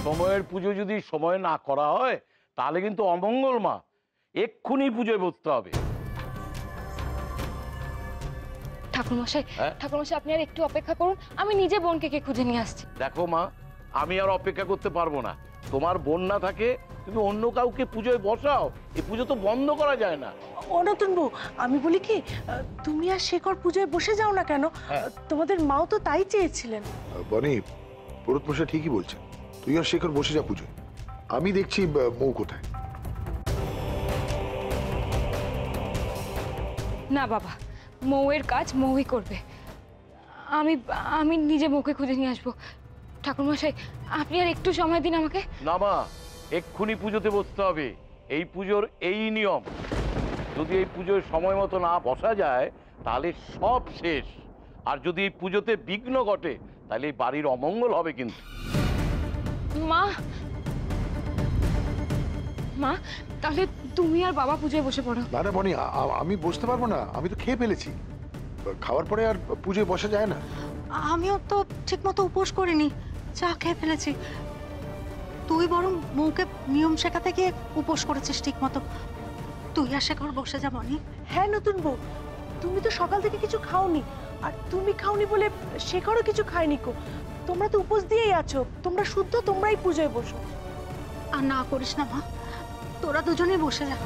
সময়ের পুজো যদি সময় না করা হয় তাহলে কিন্তু অমঙ্গল মা। এক্ষুনি পুজোয় বসতে হবে। ঠাকুরমশাই, হ্যাঁ? ঠাকুরমশাই আপনি আর একটু অপেক্ষা করুন, আমি নিজে বোনকে খুঁজে নিয়ে আসছি। দেখো মা, আমি আর অপেক্ষা করতে পারবো না। তোমার বোন না থাকে তুমি অন্য কাউকে পুজোয় বসাও, এই পুজো তো বন্ধ করা যায় না। ও নতুন বউ, আমি বলি কি, তুমি আর শেখর পুজোয় বসে যাও না কেন? তোমাদের মাও তো তাই চেয়েছিলেন। বনি, পুরোহিত মশাই ঠিকই বলছেন, তুই আর শেখর বসে যা পুজোয়। আমি দেখছি মৌ কোথায়। না বাবা, মৌয়ের কাজ মৌই করবে। আমি আমি নিজে মৌকে খুঁজে নিয়ে আসবো। ঠাকুরমশাই আপনি আর একটু সময় দিন আমাকে। না মা, এক্ষুনি পুজোতে বসতে হবে। এই পুজোর এই নিয়ম। যদি এই পুজোয় সময় মতো না বসা যায় তাহলে সব শেষ। আর যদি এই পুজোতে বিঘ্ন ঘটে তাহলে এই বাড়ির অমঙ্গল হবে কিন্তু। মা, মা তাহলে তুমি আর বাবা পুজোয় বসে পড়ো। না না বনি, আমি বসতে পারবো না, আমি তো খেয়ে ফেলেছি। খাওয়ার পরে আর পুজোয় বসা যায় না। আমিও তো ঠিক মতো উপোস করিনি, চা খেয়ে ফেলেছি। তুই বরং মৌকে নিয়ম শেখাতে গিয়ে উপোস করেছিস ঠিক মতো। তুই আর শেখর বসে যা বনি। হ্যাঁ নতুন বউ, তুমি তো সকাল থেকে কিছু খাওনি, আর তুমি খাওনি বলে শেখরও কিছু খায়নি কো। তোমরা তো উপোস দিয়েই আছো, তোমরা শুদ্ধ, তোমরাই পুজোয় বসো। আর না করিস না মা, তোরা দুজনেই বসে যা।